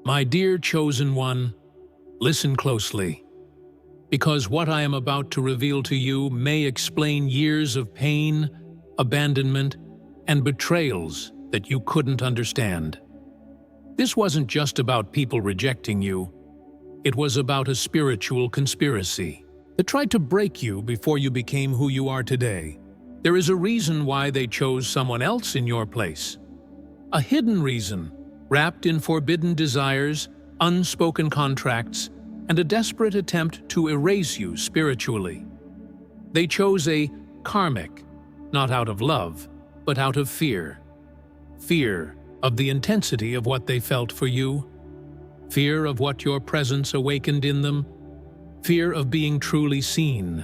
My dear chosen one, listen closely, because what I am about to reveal to you may explain years of pain, abandonment, and betrayals that you couldn't understand. This wasn't just about people rejecting you. It was about a spiritual conspiracy that tried to break you before you became who you are today. There is a reason why they chose someone else in your place. A hidden reason, wrapped in forbidden desires, unspoken contracts, and a desperate attempt to erase you spiritually. They chose a karmic, not out of love, but out of fear. Fear of the intensity of what they felt for you, fear of what your presence awakened in them, fear of being truly seen.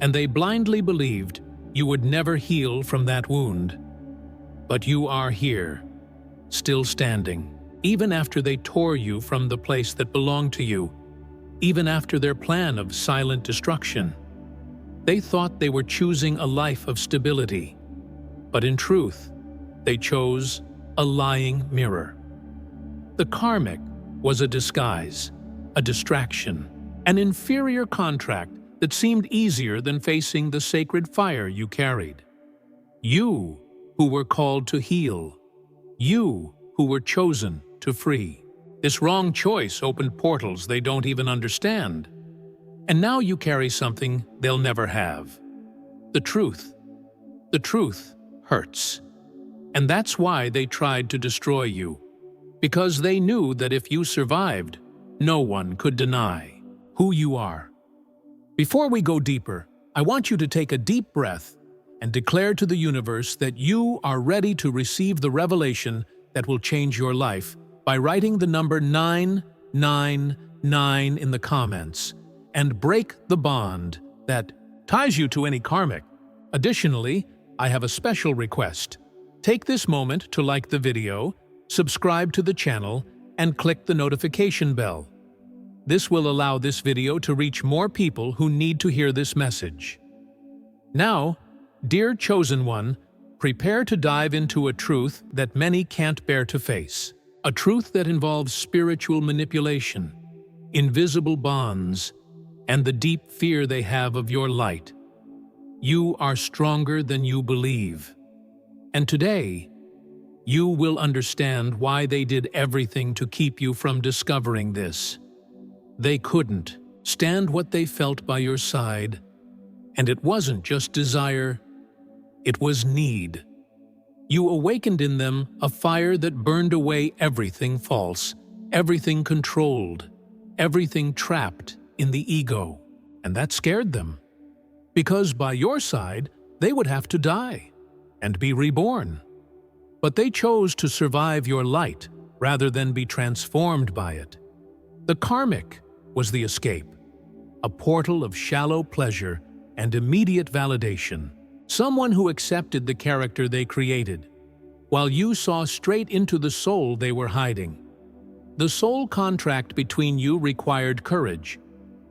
And they blindly believed you would never heal from that wound. But you are here, still standing, even after they tore you from the place that belonged to you, even after their plan of silent destruction. They thought they were choosing a life of stability, but in truth, they chose a lying mirror. The karmic was a disguise, a distraction, an inferior contract that seemed easier than facing the sacred fire you carried. You, who were called to heal. You, who were chosen to free. This wrong choice opened portals they don't even understand. And now you carry something they'll never have. The truth. The truth hurts. And that's why they tried to destroy you. Because they knew that if you survived, no one could deny who you are. Before we go deeper, I want you to take a deep breath and declare to the universe that you are ready to receive the revelation that will change your life by writing the number 999 in the comments and break the bond that ties you to any karmic. Additionally, I have a special request. Take this moment to like the video, subscribe to the channel, and click the notification bell. This will allow this video to reach more people who need to hear this message. Now, dear chosen one, prepare to dive into a truth that many can't bear to face. A truth that involves spiritual manipulation, invisible bonds, and the deep fear they have of your light. You are stronger than you believe. And today, you will understand why they did everything to keep you from discovering this. They couldn't stand what they felt by your side, and it wasn't just desire, it was need. You awakened in them a fire that burned away everything false, everything controlled, everything trapped in the ego, and that scared them. Because by your side, they would have to die and be reborn. But they chose to survive your light rather than be transformed by it. The karmic was the escape, a portal of shallow pleasure and immediate validation. Someone who accepted the character they created, while you saw straight into the soul they were hiding. The soul contract between you required courage,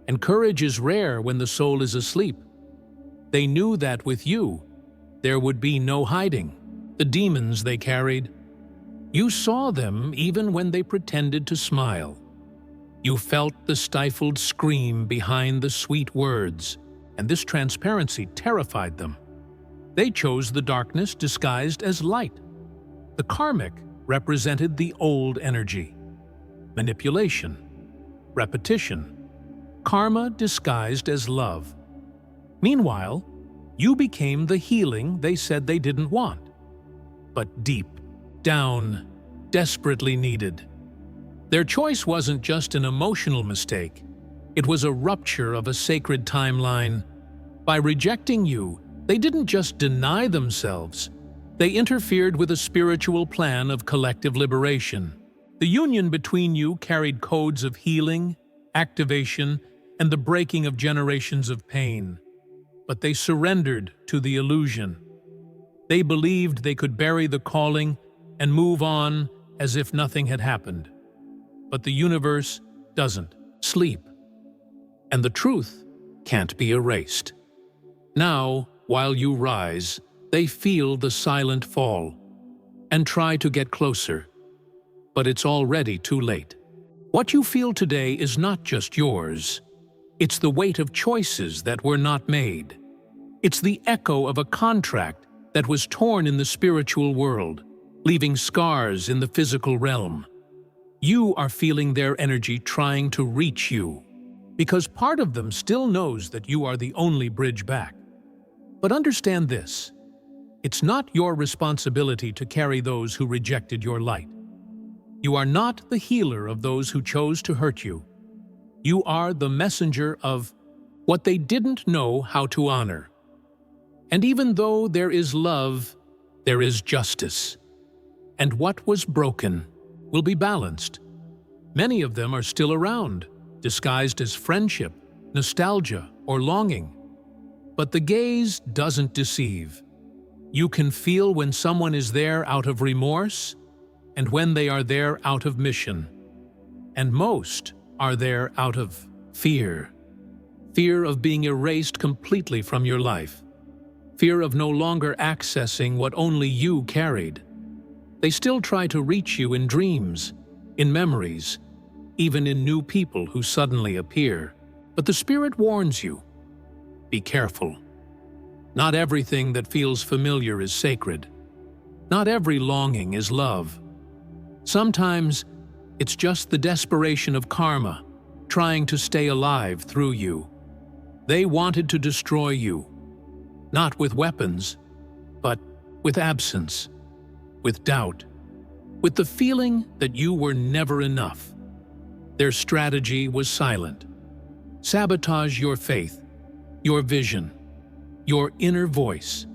and courage is rare when the soul is asleep. They knew that with you, there would be no hiding. The demons they carried, you saw them even when they pretended to smile. You felt the stifled scream behind the sweet words, and this transparency terrified them. They chose the darkness disguised as light. The karmic represented the old energy, manipulation, repetition, karma disguised as love. Meanwhile, you became the healing they said they didn't want, but deep down, desperately needed. Their choice wasn't just an emotional mistake, it was a rupture of a sacred timeline. By rejecting you, they didn't just deny themselves, they interfered with a spiritual plan of collective liberation. The union between you carried codes of healing, activation, and the breaking of generations of pain. But they surrendered to the illusion. They believed they could bury the calling and move on as if nothing had happened. But the universe doesn't sleep, and the truth can't be erased. Now, while you rise, they feel the silent fall and try to get closer, but it's already too late. What you feel today is not just yours. It's the weight of choices that were not made. It's the echo of a contract that was torn in the spiritual world, leaving scars in the physical realm. You are feeling their energy trying to reach you, because part of them still knows that you are the only bridge back. But understand this: it's not your responsibility to carry those who rejected your light. You are not the healer of those who chose to hurt you. You are the messenger of what they didn't know how to honor. And even though there is love, there is justice. And what was broken will be balanced. Many of them are still around, disguised as friendship, nostalgia, or longing. But the gaze doesn't deceive. You can feel when someone is there out of remorse and when they are there out of mission. And most are there out of fear. Fear of being erased completely from your life. Fear of no longer accessing what only you carried. They still try to reach you in dreams, in memories, even in new people who suddenly appear. But the Spirit warns you: be careful. Not everything that feels familiar is sacred. Not every longing is love. Sometimes it's just the desperation of karma trying to stay alive through you. They wanted to destroy you, not with weapons, but with absence, with doubt, with the feeling that you were never enough. Their strategy was silent. Sabotage your faith, your vision, your inner voice.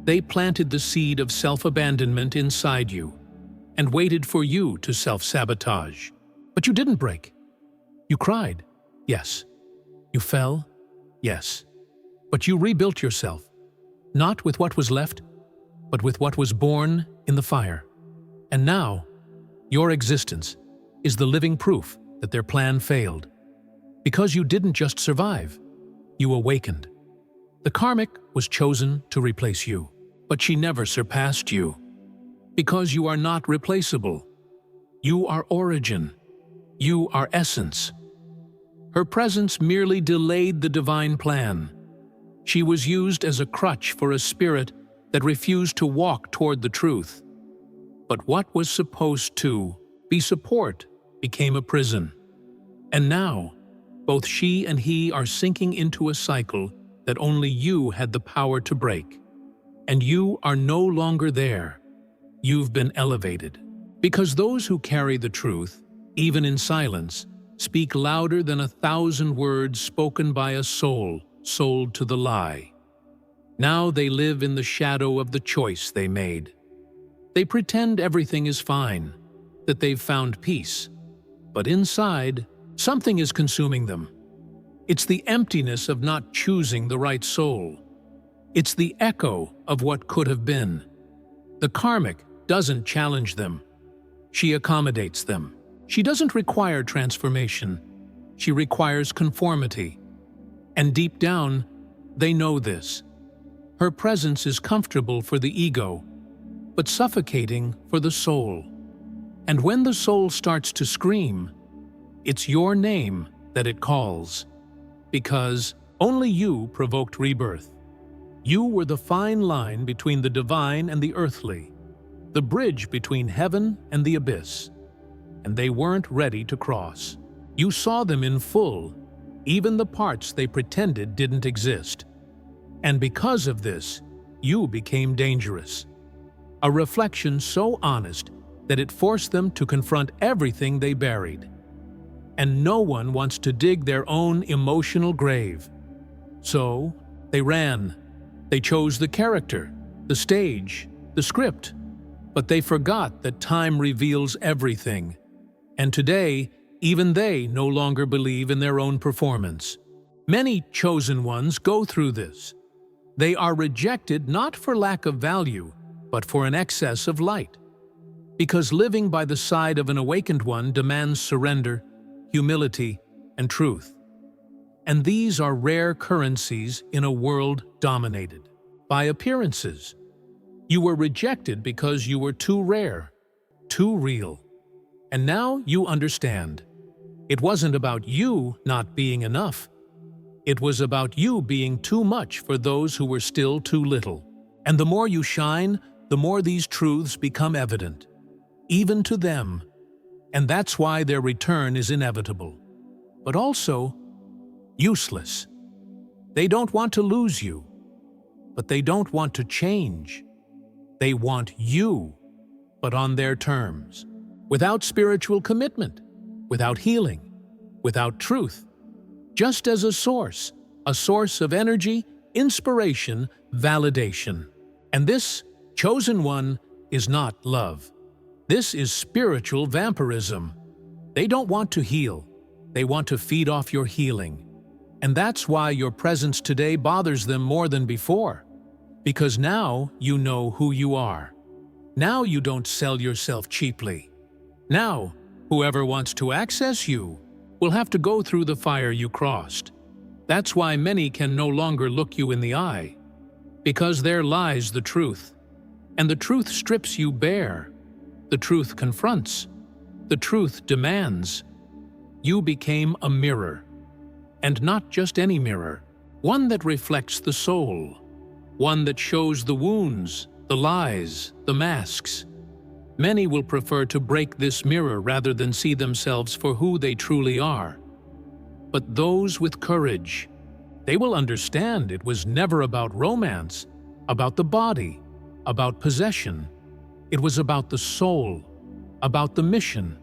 They planted the seed of self-abandonment inside you and waited for you to self-sabotage. But you didn't break. You cried, yes. You fell, yes. But you rebuilt yourself, not with what was left, but with what was born in the fire. And now, your existence is the living proof that their plan failed. Because you didn't just survive, you awakened. The karmic was chosen to replace you, but she never surpassed you. Because you are not replaceable. You are origin. You are essence. Her presence merely delayed the divine plan. She was used as a crutch for a spirit that refused to walk toward the truth. But what was supposed to be support became a prison. And now, both she and he are sinking into a cycle that only you had the power to break. And you are no longer there. You've been elevated. Because those who carry the truth, even in silence, speak louder than 1,000 words spoken by a soul sold to the lie. Now they live in the shadow of the choice they made. They pretend everything is fine, that they've found peace. But inside, something is consuming them. It's the emptiness of not choosing the right soul. It's the echo of what could have been. The karmic doesn't challenge them. She accommodates them. She doesn't require transformation. She requires conformity. And deep down, they know this. Her presence is comfortable for the ego, but suffocating for the soul. And when the soul starts to scream, it's your name that it calls. Because only you provoked rebirth. You were the fine line between the divine and the earthly, the bridge between heaven and the abyss. And they weren't ready to cross. You saw them in full, even the parts they pretended didn't exist. And because of this, you became dangerous. A reflection so honest that it forced them to confront everything they buried. And no one wants to dig their own emotional grave. So, they ran. They chose the character, the stage, the script. But they forgot that time reveals everything. And today, even they no longer believe in their own performance. Many chosen ones go through this. They are rejected not for lack of value, but for an excess of light. Because living by the side of an awakened one demands surrender, humility, and truth. And these are rare currencies in a world dominated by appearances. You were rejected because you were too rare, too real. And now you understand. It wasn't about you not being enough. It was about you being too much for those who were still too little. And the more you shine, the more these truths become evident, even to them. And that's why their return is inevitable, but also useless. They don't want to lose you, but they don't want to change. They want you, but on their terms, without spiritual commitment, without healing, without truth, just as a source of energy, inspiration, validation. And this chosen one is not love. This is spiritual vampirism. They don't want to heal. They want to feed off your healing. And that's why your presence today bothers them more than before. Because now you know who you are. Now you don't sell yourself cheaply. Now, whoever wants to access you will have to go through the fire you crossed. That's why many can no longer look you in the eye. Because there lies the truth. And the truth strips you bare. The truth confronts. The truth demands. You became a mirror. And not just any mirror. One that reflects the soul. One that shows the wounds, the lies, the masks. Many will prefer to break this mirror rather than see themselves for who they truly are. But those with courage, they will understand it was never about romance, about the body, about possession. It was about the soul, about the mission.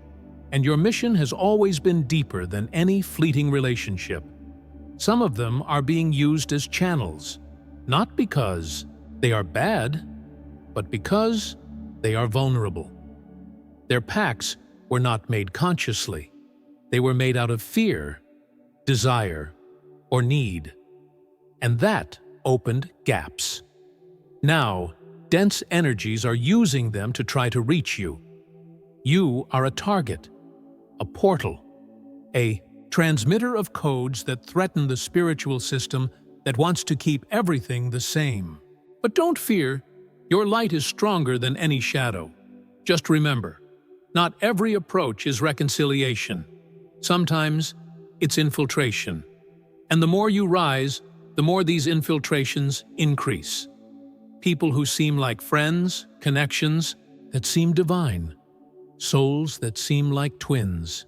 And your mission has always been deeper than any fleeting relationship. Some of them are being used as channels, not because they are bad, but because they are vulnerable. Their pacts were not made consciously. They were made out of fear, desire, or need. And that opened gaps. Now, dense energies are using them to try to reach you. You are a target, a portal, a transmitter of codes that threaten the spiritual system that wants to keep everything the same. But don't fear, your light is stronger than any shadow. Just remember, not every approach is reconciliation. Sometimes it's infiltration. And the more you rise, the more these infiltrations increase. People who seem like friends, connections that seem divine, souls that seem like twins.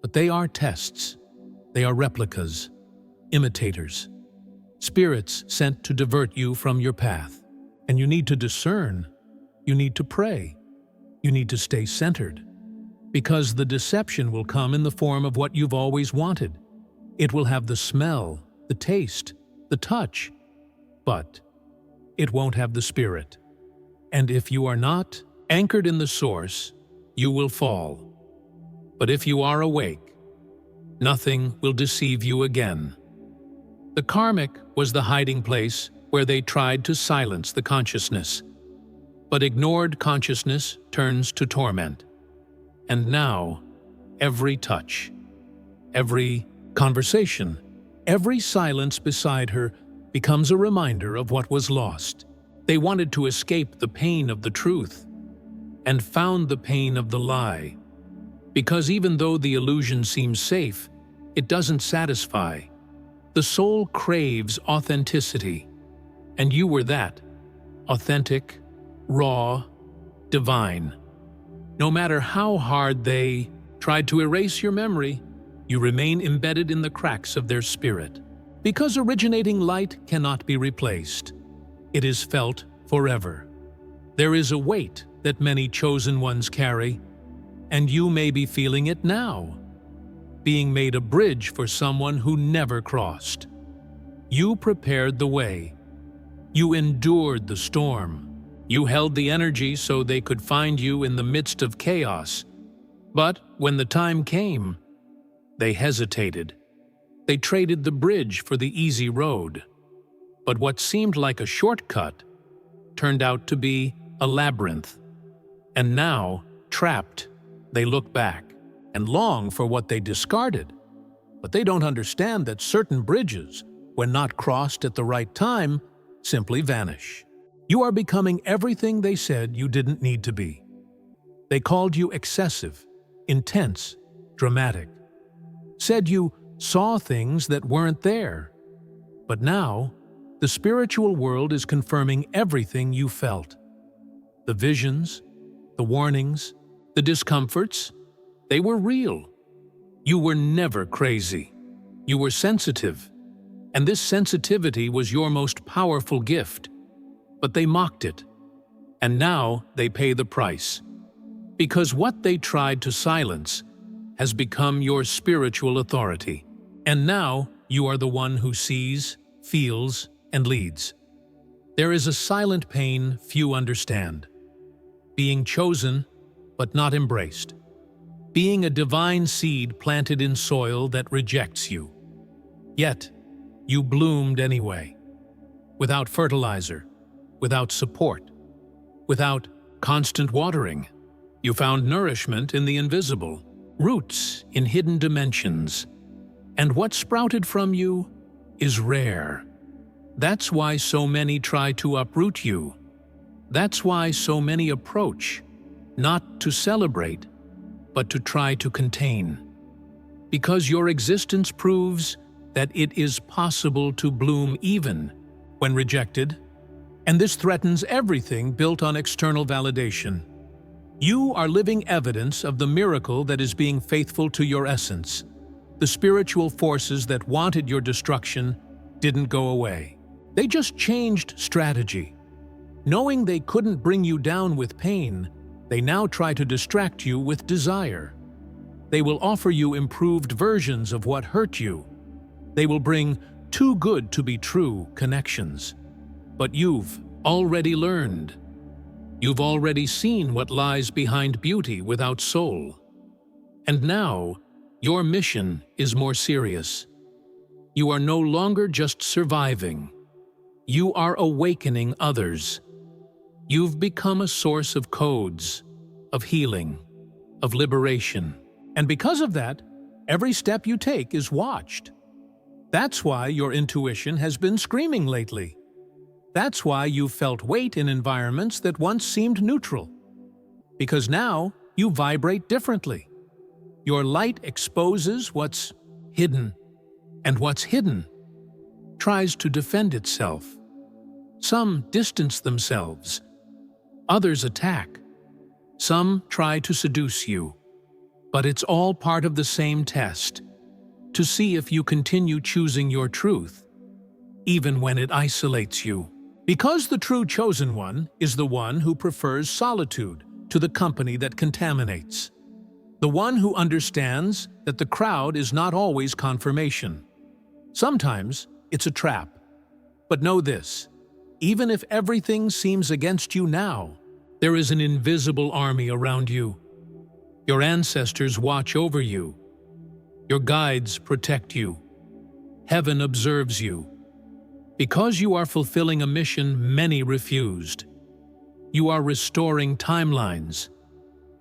But they are tests. They are replicas, imitators, spirits sent to divert you from your path. And you need to discern. You need to pray. You need to stay centered. Because the deception will come in the form of what you've always wanted. It will have the smell, the taste, the touch, but it won't have the spirit. And if you are not anchored in the source, you will fall. But if you are awake, nothing will deceive you again. The karmic was the hiding place where they tried to silence the consciousness. But ignored consciousness turns to torment. And now, every touch, every conversation, every silence beside her becomes a reminder of what was lost. They wanted to escape the pain of the truth and found the pain of the lie. Because even though the illusion seems safe, it doesn't satisfy. The soul craves authenticity, and you were that, authentic, raw, divine. No matter how hard they tried to erase your memory, you remain embedded in the cracks of their spirit. Because originating light cannot be replaced. It is felt forever. There is a weight that many chosen ones carry, and you may be feeling it now, being made a bridge for someone who never crossed. You prepared the way. You endured the storm. You held the energy so they could find you in the midst of chaos. But when the time came, they hesitated. They traded the bridge for the easy road. But what seemed like a shortcut turned out to be a labyrinth. And now, trapped, they look back and long for what they discarded. But they don't understand that certain bridges, when not crossed at the right time, simply vanish. You are becoming everything they said you didn't need to be. They called you excessive, intense, dramatic. said you saw things that weren't there. But now, the spiritual world is confirming everything you felt. The visions, the warnings, the discomforts, they were real. You were never crazy. You were sensitive. And this sensitivity was your most powerful gift. But they mocked it. And now they pay the price. Because what they tried to silence has become your spiritual authority. And now you are the one who sees, feels, and leads. There is a silent pain few understand. Being chosen, but not embraced. Being a divine seed planted in soil that rejects you. Yet, you bloomed anyway. Without fertilizer, without support, without constant watering. You found nourishment in the invisible, roots in hidden dimensions. And what sprouted from you is rare. That's why so many try to uproot you. That's why so many approach, not to celebrate, but to try to contain. Because your existence proves that it is possible to bloom even when rejected, and this threatens everything built on external validation. You are living evidence of the miracle that is being faithful to your essence. The spiritual forces that wanted your destruction didn't go away. They just changed strategy. Knowing they couldn't bring you down with pain, they now try to distract you with desire. They will offer you improved versions of what hurt you. They will bring too good to be true connections. But you've already learned. You've already seen what lies behind beauty without soul. And now, your mission is more serious. You are no longer just surviving. You are awakening others. You've become a source of codes, of healing, of liberation. And because of that, every step you take is watched. That's why your intuition has been screaming lately. That's why you've felt weight in environments that once seemed neutral. Because now you vibrate differently. Your light exposes what's hidden, and what's hidden tries to defend itself. Some distance themselves. Others attack. Some try to seduce you. But it's all part of the same test, to see if you continue choosing your truth, even when it isolates you. Because the true chosen one is the one who prefers solitude to the company that contaminates. The one who understands that the crowd is not always confirmation. Sometimes it's a trap. But know this, even if everything seems against you now, there is an invisible army around you. Your ancestors watch over you. Your guides protect you. Heaven observes you. Because you are fulfilling a mission many refused. You are restoring timelines.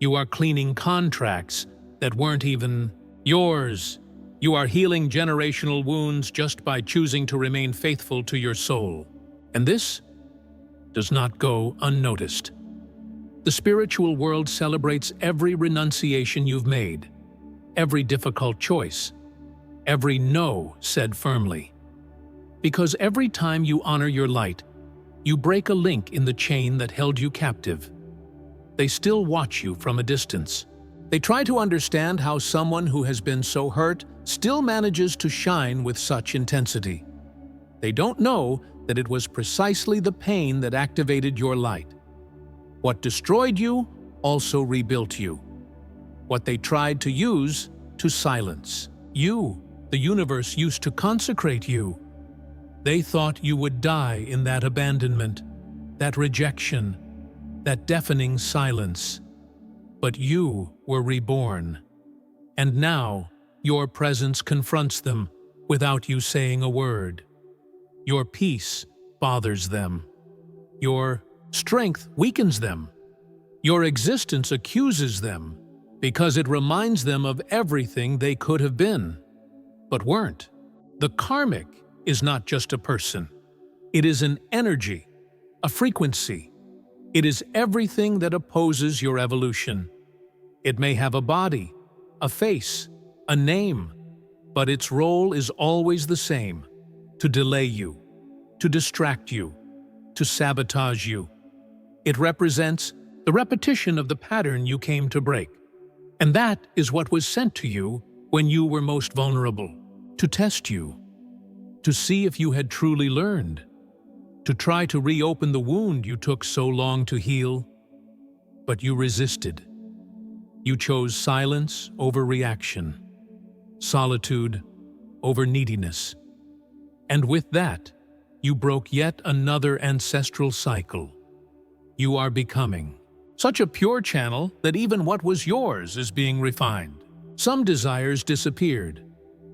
You are cleaning contracts that weren't even yours. You are healing generational wounds just by choosing to remain faithful to your soul. And this does not go unnoticed. The spiritual world celebrates every renunciation you've made, every difficult choice, every no said firmly. Because every time you honor your light, you break a link in the chain that held you captive. They still watch you from a distance. They try to understand how someone who has been so hurt still manages to shine with such intensity. They don't know that it was precisely the pain that activated your light. What destroyed you also rebuilt you. What they tried to use to silence you, the universe used to consecrate you. They thought you would die in that abandonment, that rejection, that deafening silence. But you were reborn. And now, your presence confronts them without you saying a word. Your peace bothers them. Your strength weakens them. Your existence accuses them because it reminds them of everything they could have been, but weren't. The karmic is not just a person. It is an energy, a frequency. It is everything that opposes your evolution. It may have a body, a face, a name, but its role is always the same: to delay you, to distract you, to sabotage you. It represents the repetition of the pattern you came to break. And that is what was sent to you when you were most vulnerable, to test you, to see if you had truly learned, to try to reopen the wound you took so long to heal. But you resisted. You chose silence over reaction, solitude over neediness. And with that, you broke yet another ancestral cycle. You are becoming such a pure channel that even what was yours is being refined. Some desires disappeared.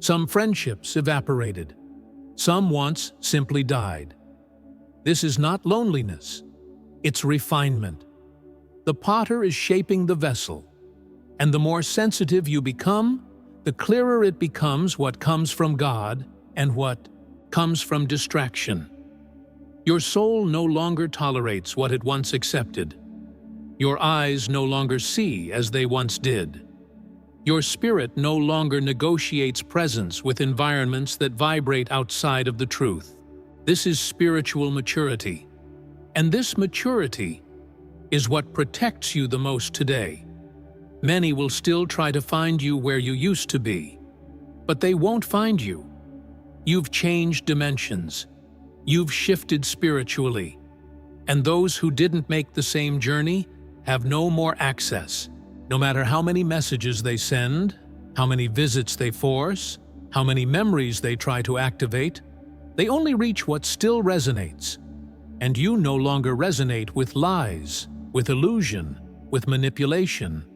Some friendships evaporated. Some wants simply died. This is not loneliness. It's refinement. The potter is shaping the vessel. And the more sensitive you become, the clearer it becomes what comes from God and what comes from distraction. Your soul no longer tolerates what it once accepted. Your eyes no longer see as they once did. Your spirit no longer negotiates presence with environments that vibrate outside of the truth. This is spiritual maturity. And this maturity is what protects you the most today. Many will still try to find you where you used to be, but they won't find you. You've changed dimensions. You've shifted spiritually. And those who didn't make the same journey have no more access. No matter how many messages they send, how many visits they force, how many memories they try to activate, they only reach what still resonates. And you no longer resonate with lies, with illusion, with manipulation.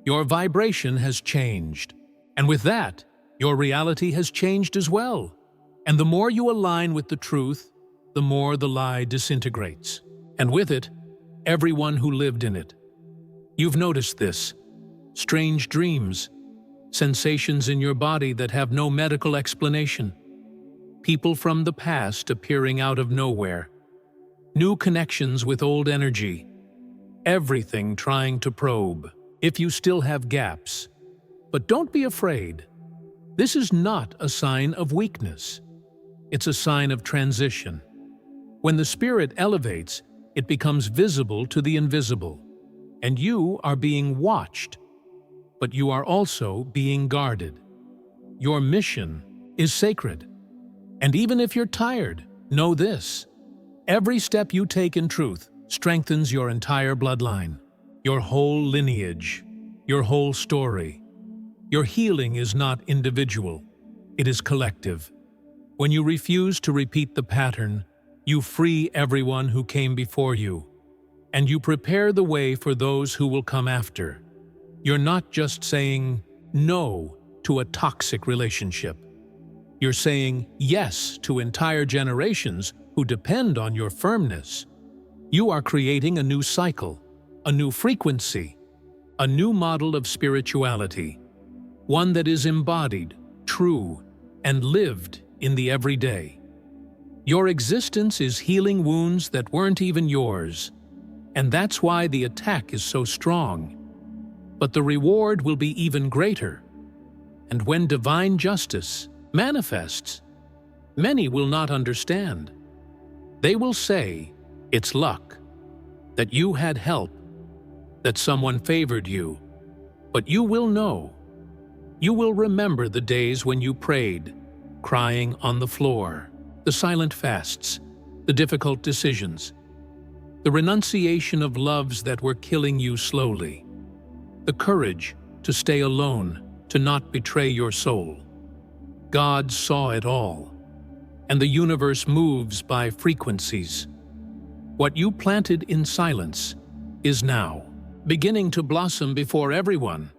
Your vibration has changed. And with that, your reality has changed as well. And the more you align with the truth, the more the lie disintegrates. And with it, everyone who lived in it. You've noticed this. Strange dreams, sensations in your body that have no medical explanation. People from the past appearing out of nowhere. New connections with old energy. Everything trying to probe, if you still have gaps. But don't be afraid. This is not a sign of weakness. It's a sign of transition. When the spirit elevates, it becomes visible to the invisible. And you are being watched, but you are also being guarded. Your mission is sacred. And even if you're tired, know this. Every step you take in truth strengthens your entire bloodline, your whole lineage, your whole story. Your healing is not individual, it is collective. When you refuse to repeat the pattern, you free everyone who came before you, and you prepare the way for those who will come after. You're not just saying no to a toxic relationship. You're saying yes to entire generations who depend on your firmness. You are creating a new cycle, a new frequency, a new model of spirituality, one that is embodied, true, and lived in the everyday. Your existence is healing wounds that weren't even yours, and that's why the attack is so strong. But the reward will be even greater. And when divine justice manifests, many will not understand. They will say, it's luck, that you had help, that someone favored you. But you will know. You will remember the days when you prayed, crying on the floor, the silent fasts, the difficult decisions, the renunciation of loves that were killing you slowly, the courage to stay alone, to not betray your soul. God saw it all, and the universe moves by frequencies. What you planted in silence is now beginning to blossom before everyone,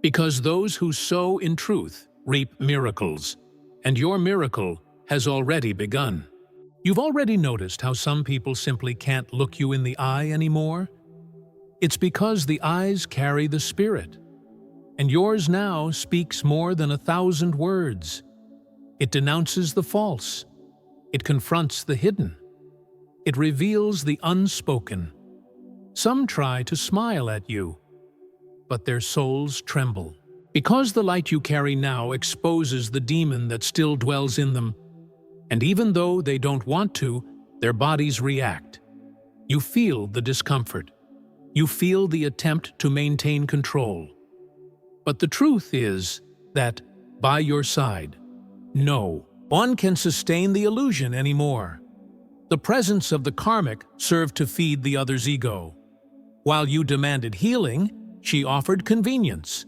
because those who sow in truth reap miracles, and your miracle has already begun. You've already noticed how some people simply can't look you in the eye anymore? It's because the eyes carry the spirit, and yours now speaks more than 1,000 words. It denounces the false. It confronts the hidden. It reveals the unspoken. Some try to smile at you, but their souls tremble, Because the light you carry now exposes the demon that still dwells in them, and even though they don't want to, their bodies react. You feel the discomfort. You feel the attempt to maintain control. But the truth is that, by your side, no one can sustain the illusion anymore. The presence of the karmic served to feed the other's ego. While you demanded healing, she offered convenience.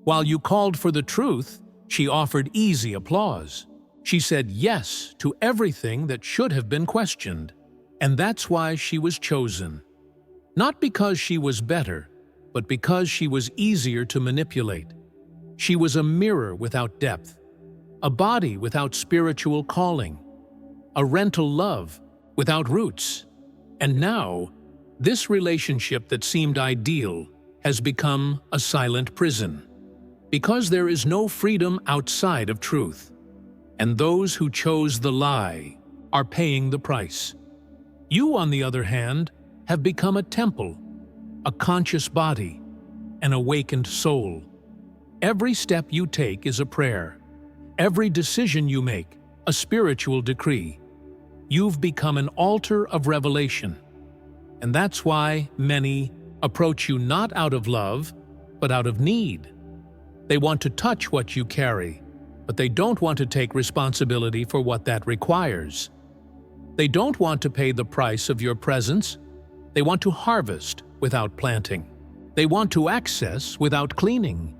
While you called for the truth, she offered easy applause. She said yes to everything that should have been questioned. And that's why she was chosen. Not because she was better, but because she was easier to manipulate. She was a mirror without depth, a body without spiritual calling, a rental love without roots. And now, this relationship that seemed ideal has become a silent prison. Because there is no freedom outside of truth. And those who chose the lie are paying the price. You, on the other hand, have become a temple, a conscious body, an awakened soul. Every step you take is a prayer. Every decision you make, a spiritual decree. You've become an altar of revelation. And that's why many approach you not out of love, but out of need. They want to touch what you carry, but they don't want to take responsibility for what that requires. They don't want to pay the price of your presence. They want to harvest without planting. They want to access without cleaning.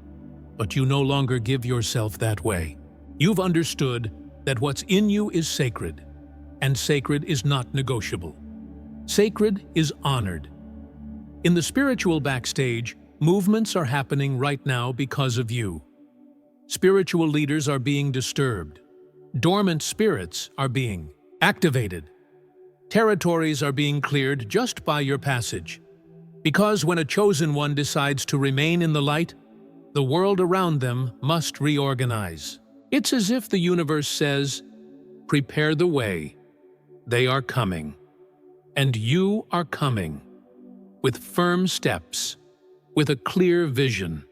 But you no longer give yourself that way. You've understood that what's in you is sacred, and sacred is not negotiable. Sacred is honored. In the spiritual backstage, movements are happening right now because of you. Spiritual leaders are being disturbed. Dormant spirits are being activated. Territories are being cleared just by your passage. Because when a chosen one decides to remain in the light, the world around them must reorganize. It's as if the universe says, "Prepare the way. They are coming. And you are coming. With firm steps. With a clear vision,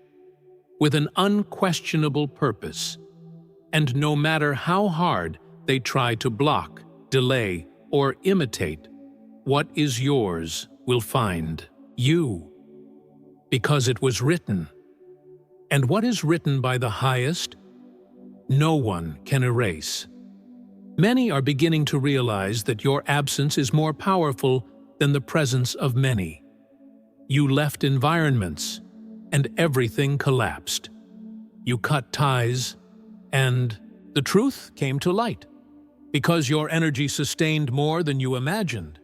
with an unquestionable purpose. And no matter how hard they try to block, delay, or imitate, what is yours will find you. Because it was written. And what is written by the highest, no one can erase. Many are beginning to realize that your absence is more powerful than the presence of many. You left environments, and everything collapsed. You cut ties, and the truth came to light. Because your energy sustained more than you imagined.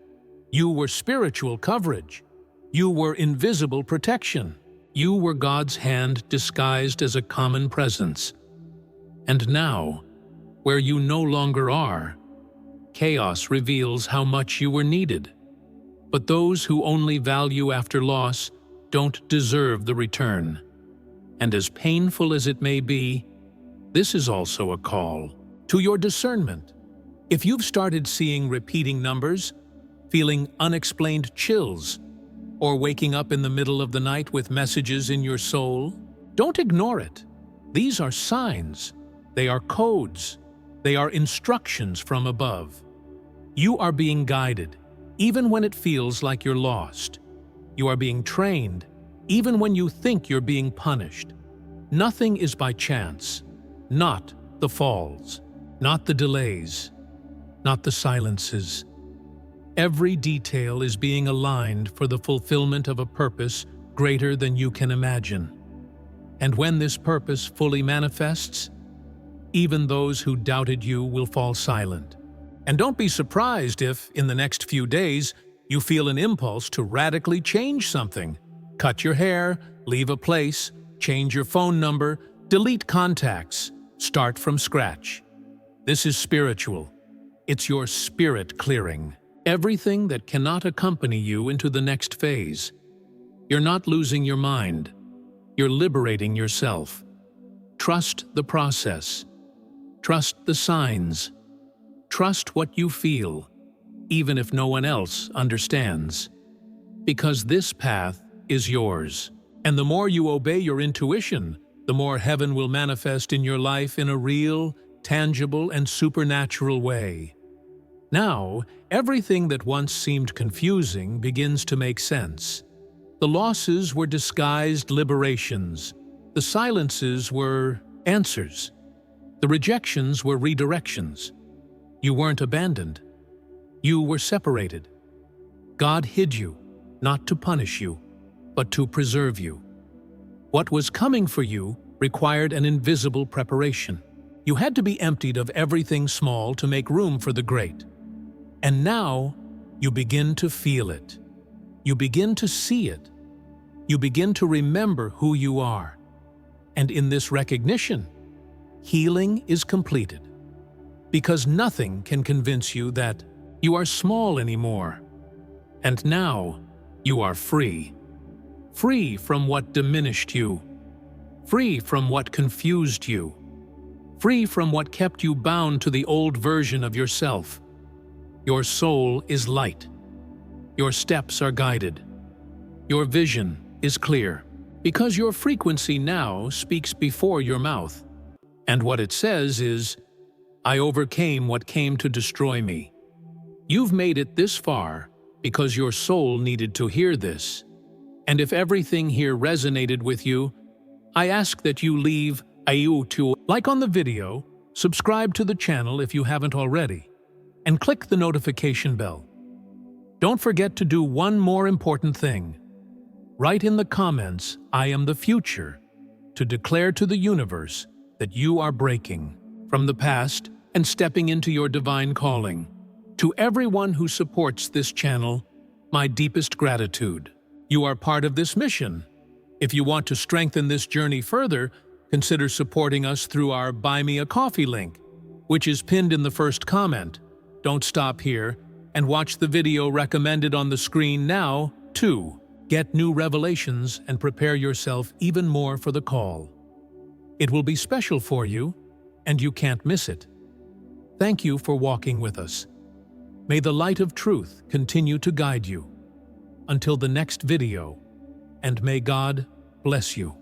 You were spiritual coverage. You were invisible protection. You were God's hand disguised as a common presence. And now, where you no longer are, chaos reveals how much you were needed. But those who only value after loss don't deserve the return. And as painful as it may be, this is also a call to your discernment. If you've started seeing repeating numbers, feeling unexplained chills, or waking up in the middle of the night with messages in your soul, don't ignore it. These are signs. They are codes. They are instructions from above. You are being guided. Even when it feels like you're lost. You are being trained, even when you think you're being punished. Nothing is by chance. Not the falls, not the delays, not the silences. Every detail is being aligned for the fulfillment of a purpose greater than you can imagine. And when this purpose fully manifests, even those who doubted you will fall silent. And don't be surprised if, in the next few days, you feel an impulse to radically change something. Cut your hair, leave a place, change your phone number, delete contacts, start from scratch. This is spiritual. It's your spirit clearing. Everything that cannot accompany you into the next phase. You're not losing your mind. You're liberating yourself. Trust the process. Trust the signs. Trust what you feel, even if no one else understands. Because this path is yours. And the more you obey your intuition, the more heaven will manifest in your life in a real, tangible, and supernatural way. Now, everything that once seemed confusing begins to make sense. The losses were disguised liberations. The silences were answers. The rejections were redirections. You weren't abandoned. You were separated. God hid you, not to punish you, but to preserve you. What was coming for you required an invisible preparation. You had to be emptied of everything small to make room for the great. And now, you begin to feel it. You begin to see it. You begin to remember who you are. And in this recognition, healing is completed. Because nothing can convince you that you are small anymore. And now, you are free. Free from what diminished you. Free from what confused you. Free from what kept you bound to the old version of yourself. Your soul is light. Your steps are guided. Your vision is clear, because your frequency now speaks before your mouth. And what it says is, I overcame what came to destroy me. You've made it this far because your soul needed to hear this. And if everything here resonated with you, I ask that you leave to like on the video, subscribe to the channel if you haven't already, and click the notification bell. Don't forget to do one more important thing. Write in the comments, I am the future, to declare to the universe that you are breaking from the past and stepping into your divine calling. To everyone who supports this channel, my deepest gratitude. You are part of this mission. If you want to strengthen this journey further, consider supporting us through our Buy Me a Coffee link, which is pinned in the first comment. Don't stop here and watch the video recommended on the screen now, too. Get new revelations and prepare yourself even more for the call. It will be special for you, and you can't miss it. Thank you for walking with us. May the light of truth continue to guide you. Until the next video, and may God bless you.